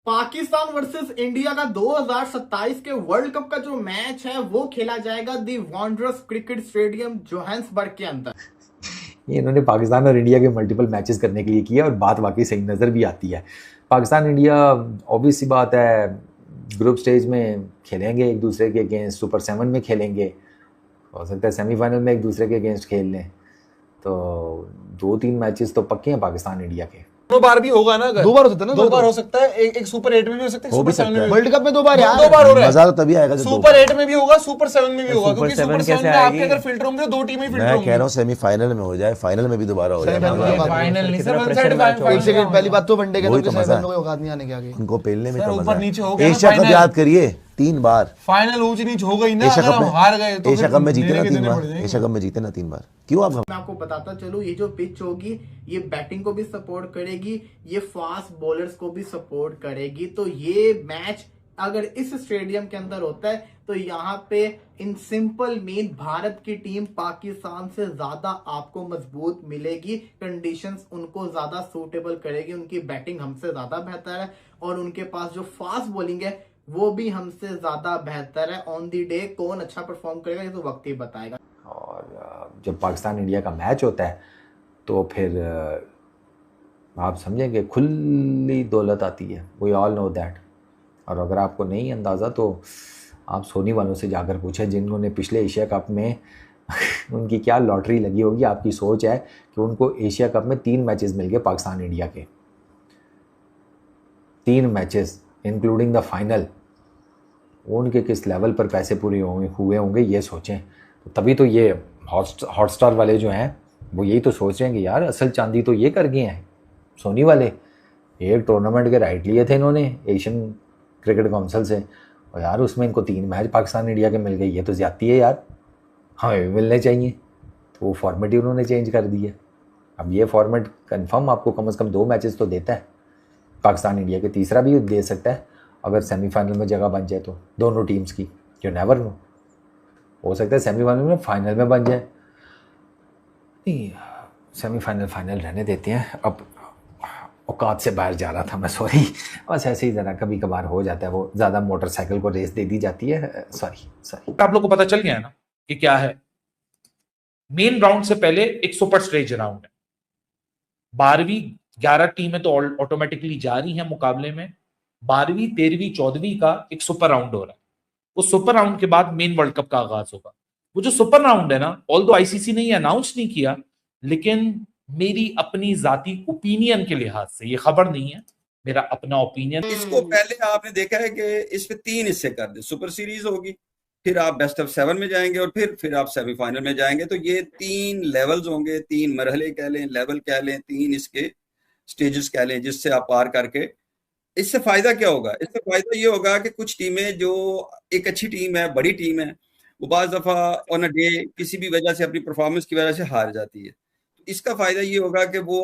Pakistan versus India का 2027 के world cup का जो मैच है वो खेला जाएगा दी वॉन्डरस क्रिकेट स्टेडियम जोहान्सबर्ग के अंदर। ये इन्होंने पाकिस्तान और इंडिया के मल्टीपल मैचेस करने के लिए किया और बात वाकई सही नज़र भी आती है। पाकिस्तान इंडिया ऑब्वियस सी बात है, ग्रुप स्टेज में खेलेंगे एक दूसरे के अगेंस्ट, सुपर 7 में खेलेंगे, हो सकता है सेमीफाइनल में एक दूसरे के अगेंस्ट खेल लें। तो 2-3 मैचेस तो पक्के हैं पाकिस्तान इंडिया के। दो बार भी होगा ना, 2 बार हो सकता है ना, 2 बार हो सकता है, एक सुपर 8 में भी हो सकता है, हो भी सुपर 7 में सकता है। भी। वर्ल्ड कप में 2 बार यार, 2 बार हो रहा है। मजा तो तभी आएगा जब सुपर 8 में भी होगा, सुपर 7 में भी होगा, क्योंकि सुपर सुपर 7 7 में आपके अगर फिल्टर होंगे तो 2 टीमें ही फिल्टर मैं होंगी। कह रहा हूँ सेमीफाइनल में हो जाए, फाइनल में भी दोबारा हो जाए। फाइनल नहीं सर, वन साइड एक सेकंड, पहली बात तो वनडे के वही तो तो मजा है। कोई औकात नहीं आने के आगे, उनको पेलने में सर, तो ऊपर मजा नीचे हो है। गया ना एशिया कप फाइनल। याद करिए 3 बार, फाइनल ऊंच नीच हो गई ना, एशिया अगर कप हम हार गए तो एशिया कप में जीते ना देने 3 पड़ बार, जाएंगे। एशिया कप में जीते ना 3 बार। क्यों आप मैं आपको बताता चलूं, ये जो पिच होगी ये बैटिंग को भी सपोर्ट करेगी, ये फास्ट बॉलर्स को भी सपोर्ट करेगी। तो ये मैच अगर इस स्टेडियम के अंदर होता है तो यहाँ पे इन सिंपल मीन भारत की टीम पाकिस्तान से ज्यादा आपको मजबूत मिलेगी, कंडीशंस उनको ज्यादा सूटेबल करेगी, उनकी बैटिंग हमसे ज्यादा बेहतर है और उनके पास जो फास्ट बॉलिंग है वो भी हमसे ज्यादा बेहतर है। ऑन दी डे कौन अच्छा परफॉर्म करेगा ये तो वक्त ही बताएगा। और जब पाकिस्तान इंडिया का मैच होता है तो फिर आप समझेंगे खुली दौलत आती है, वी ऑल नो दैट। और अगर आपको नहीं अंदाज़ा तो आप सोनी वालों से जाकर पूछें जिन्होंने पिछले एशिया कप में उनकी क्या लॉटरी लगी होगी। आपकी सोच है कि उनको एशिया कप में 3 मैचेस मिल गए पाकिस्तान इंडिया के, 3 मैचेस इंक्लूडिंग द फाइनल। उनके किस लेवल पर पैसे पूरे हुए होंगे ये सोचें। तो तभी तो ये हॉटस्टार वाले जो हैं वो यही तो सोच रहे हैं कि यार असल चांदी तो ये कर गए हैं सोनी वाले। एक टूर्नामेंट के राइट लिए थे इन्होंने एशियन क्रिकेट काउंसिल से, और यार उसमें इनको 3 मैच पाकिस्तान इंडिया के मिल गए, ये तो ज़्यादती है यार, हमें भी मिलने चाहिए। तो वो फॉर्मेट ही उन्होंने चेंज कर दिया। अब ये फॉर्मेट कंफर्म आपको कम से कम 2 मैचेस तो देता है पाकिस्तान इंडिया के, तीसरा भी दे सकता है अगर सेमीफाइनल में जगह बन जाए तो दोनों टीम्स की। यू नेवर नो, हो सकता है सेमीफाइनल में फाइनल में बन जाए। नहीं, सेमीफाइनल फाइनल रहने देते हैं। अब औकात से बाहर जा रहा था मैं, सॉरी, बस ऐसे ही ज़रा कभी कभार हो जाता है, वो ज़्यादा मोटरसाइकिल को रेस दे दी जाती है, सॉरी। आप लोग को पता चल गया है ना कि क्या है। मेन राउंड से पहले एक सुपर स्टेज राउंड है। 12वीं 11 टीमें तो ऑटोमेटिकली जा रही हैं मुकाबले में। 12वीं 13वीं 14वीं का एक सुपर राउंड हो रहा है। उस सुपर राउंड के बाद मेन वर्ल्ड कप का आगाज होगा। वो जो सुपर राउंड है ना, ऑल्दो आईसीसी ने अनाउंस नहीं किया, लेकिन मेरी अपनी जाती ओपिनियन के लिहाज से, ये खबर नहीं है, मेरा अपना ओपिनियन। इसको पहले आपने देखा है कि इस पे 3 हिस्से कर दे, सुपर सीरीज होगी, फिर आप बेस्ट ऑफ 7 में जाएंगे और फिर आप सेमीफाइनल में जाएंगे। तो ये 3 लेवल्स होंगे, 3 मरहले कह लें, लेवल कह लें, 3 इसके स्टेजेस कह लें, जिससे आप पार करके। इससे फायदा क्या होगा? इससे फायदा ये होगा कि कुछ टीमें जो एक अच्छी टीम है, बड़ी टीम है, वो बाज दफा ऑन अ डे किसी भी वजह से अपनी परफॉर्मेंस की वजह से हार जाती है। इसका फायदा ये होगा कि वो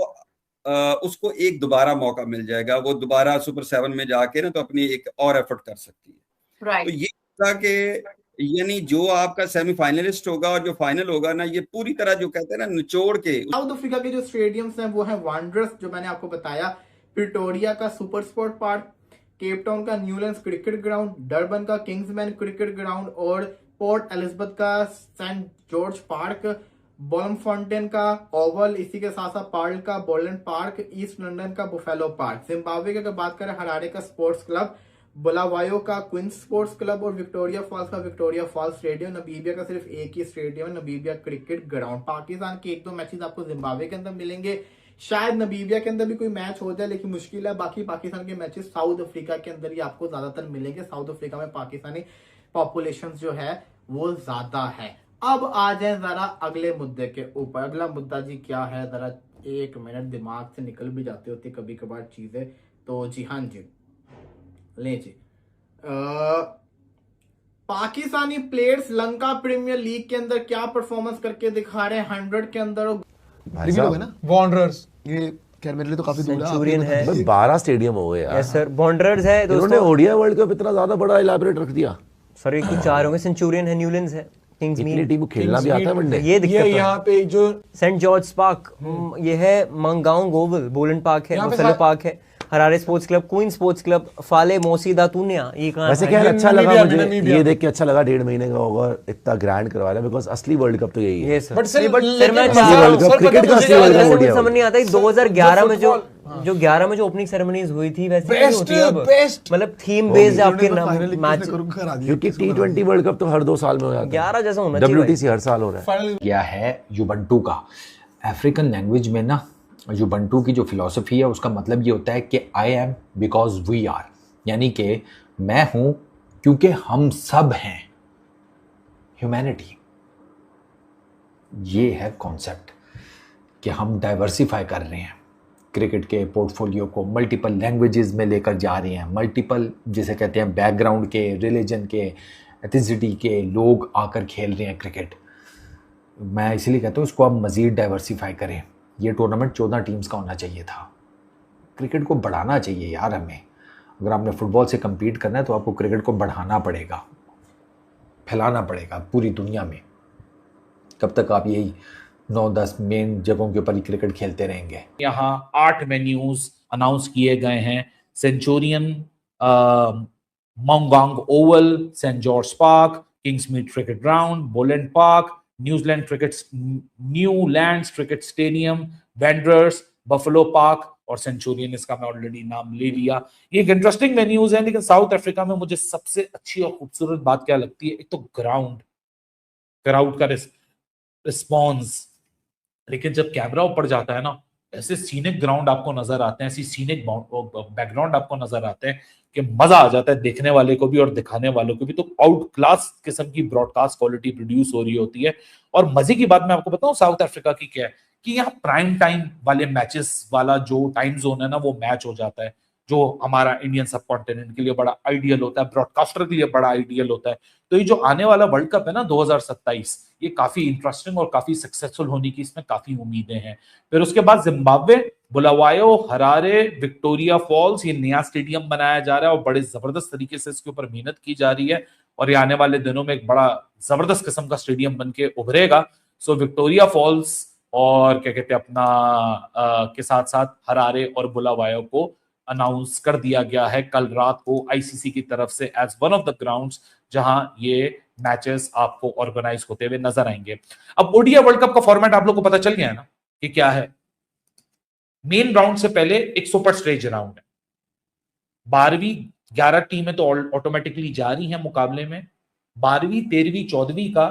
उसको एक दोबारा मौका मिल जाएगा, वो दोबारा सुपर 7 में जाके ना तो अपनी एक और एफर्ट कर सकती है। right. तो ये होगा कि यानी जो आपका सेमीफाइनलिस्ट होगा और जो फाइनल होगा ना, ये पूरी तरह जो कहते हैं ना निचोड़ के। साउथ अफ्रीका के जो स्टेडियम्स हैं वो हैं वॉन्डरस, जो मैंने आपको बताया, प्रिटोरिया का super sport park, Cape Town का न्यूलैंड्स क्रिकेट ग्राउंड, डरबन का किंग्समैन क्रिकेट ग्राउंड और पोर्ट एलिजाबेथ का सेंट जॉर्ज पार्क, बॉलमफॉन्टेन का ओवल, इसी के साथ साथ पार्ल का बोलैंड पार्क, ईस्ट लंदन का बुफेलो पार्क। जिम्बाब्वे की अगर बात करें, हरारे का स्पोर्ट्स क्लब, बुलावायो का क्वींस स्पोर्ट्स क्लब और विक्टोरिया फॉल्स का विक्टोरिया फॉल्स स्टेडियम। नमीबिया का सिर्फ एक ही स्टेडियम है, नमीबिया क्रिकेट ग्राउंड। पाकिस्तान के 1-2 मैचेस आपको जिम्बाब्वे के अंदर मिलेंगे, शायद नमीबिया के अंदर भी कोई मैच हो जाए, लेकिन मुश्किल है। बाकी पाकिस्तान के मैचेस साउथ अफ्रीका के अंदर ही आपको ज्यादातर मिलेंगे। साउथ अफ्रीका में पाकिस्तानी पॉपुलेशन जो है वो ज्यादा है। अब आ जाए जरा अगले मुद्दे के ऊपर। अगला मुद्दा जी क्या है, जरा 1 मिनट, दिमाग से निकल भी जाती होती कभी कभार चीजें। तो जी हाँ जी, ले जी, Pakistani players Lanka Premier League के अंदर क्या परफॉर्मेंस करके दिखा रहे हैं 100 के अंदर। भाई साहब ना वॉन्डरर्स, ये खैर मेरे लिए तो काफी दूर है, सेंचुरियन है, 12 स्टेडियम हो गए यार। यस सर, वॉन्डरर्स है दोस्तों। इन्होंने ओडीआई वर्ल्ड कप इतना ज्यादा बड़ा इलाबोरेट रख दिया सर। एक 4 होंगे, सेंचुरियन है, न्यूलैंड्स है, किंग्स इतनी टीम को खेलना भी आता है वनडे। ये दिक्कत है। यहाँ पे जो सेंट जॉर्ज पार्क, ये है मंगाउंग ओवल, बोलैंड पार्क है, बुफेलो पार्क है, Harare sports club, queen sports club, फाले मोसी दा तुनिया, ये कहाँ वैसे है? क्या अच्छा लगा नमीबिया मुझे में, नमीबिया ये में। देख के अच्छा लगा 1.5 महीने का होगा इतना ग्रैंड करवा रहा है बिकॉज असली वर्ल्ड कप तो यही है। ये सर बट सर सर मैं वर्ल्ड कप क्रिकेट का असली वर्ल्ड कप मुझे ओडीआई समझ नहीं आता 2011 में जो फुटबॉल, जो 11 में जो ओपनिंग सेरेमनीज हुई थी वैसे नहीं होती अब। बेस्ट मतलब थीम बेस्ड आपके मैच, क्योंकि T20 वर्ल्ड कप तो हर 2 साल में हो जाता 11 जैसा होना है, चाहिए WTC हर साल हो रहा है। गया है युबंटू का। अफ्रीकन लैंग्वेज में ना युबंटू की जो फिलॉसफी है उसका मतलब ये होता है कि I am because we are, यानी कि मैं हूं क्योंकि हम सब हैं, ह्यूमैनिटी। ये है कॉन्सेप्ट कि हम डाइवर्सिफाई कर रहे हैं क्रिकेट के पोर्टफोलियो को, मल्टीपल लैंग्वेजेस में लेकर जा रहे हैं, मल्टीपल जिसे कहते हैं बैकग्राउंड के, रिलीजन के, एथिसिटी के लोग आकर खेल रहे हैं क्रिकेट। मैं इसीलिए कहता हूँ इसको आप मज़ीद डाइवर्सिफाई करें। ये टूर्नामेंट 14 टीम्स का होना चाहिए था। क्रिकेट को बढ़ाना चाहिए यार हमें। अगर आपने फुटबॉल से कम्पीट करना है तो आपको क्रिकेट को बढ़ाना पड़ेगा, फैलाना पड़ेगा पूरी दुनिया में। कब तक आप यही 9-10 मेन जगहों के ऊपर ही क्रिकेट खेलते रहेंगे? यहाँ 8 वेन्यूज अनाउंस किए गए हैं। Centurion, Mangaung Oval, Saint George Park, Kingsmead cricket ground, Boland Park, New Zealand cricket stadium, Wanderers, Buffalo Park और सेंचुरियन। इसका मैं ऑलरेडी नाम ले लिया। ये एक इंटरेस्टिंग वेन्यूज है। लेकिन साउथ अफ्रीका में मुझे सबसे अच्छी और खूबसूरत बात क्या लगती है, एक तो क्राउड का रिस्पॉन्स। लेकिन जब कैमरा ऊपर जाता है ना, ऐसे सीनिक ग्राउंड आपको नजर आते हैं, ऐसी सीनिक बैकग्राउंड आपको नजर आते हैं कि मजा आ जाता है देखने वाले को भी और दिखाने वालों को भी। तो आउट क्लास किस्म की ब्रॉडकास्ट क्वालिटी प्रोड्यूस हो रही होती है। और मजे की बात मैं आपको बताऊं साउथ अफ्रीका की क्या है कि यहाँ प्राइम टाइम वाले मैचेस वाला जो टाइम जोन है ना, वो मैच हो जाता है, जो हमारा इंडियन सब कॉन्टिनेंट के लिए बड़ा आइडियल होता है, ब्रॉडकास्टर के लिए बड़ा आइडियल होता है। तो ये जो आने वाला वर्ल्ड कप है ना 2027, ये काफी इंटरेस्टिंग और काफी सक्सेसफुल होने की इसमें काफी उम्मीदें हैं। फिर उसके बाद Zimbabwe, Bulawayo, Harare, Victoria Falls, ये नया स्टेडियम बनाया जा रहा है और बड़े जबरदस्त तरीके से इसके ऊपर मेहनत की जा रही है और ये आने वाले दिनों में एक बड़ा जबरदस्त किस्म का स्टेडियम बन के उभरेगा। सो विक्टोरिया फॉल्स और क्या कहते हैं अपना के साथ साथ हरारे और बुलावायो को अनाउंस कर दिया गया है कल रात को आईसीसी की तरफ से as one of the grounds जहां ये मैचेस आपको ऑर्गेनाइज होते हुए नजर आएंगे। अब ओडीआई वर्ल्ड कप का फॉर्मेट आप लोग को पता चल गया है ना कि क्या है। मेन राउंड से पहले एक सुपर स्टेज राउंड है। 12वीं 11 टीमें तो ऑटोमेटिकली जा रही हैं मुकाबले में। 12वीं 13वीं 14वीं का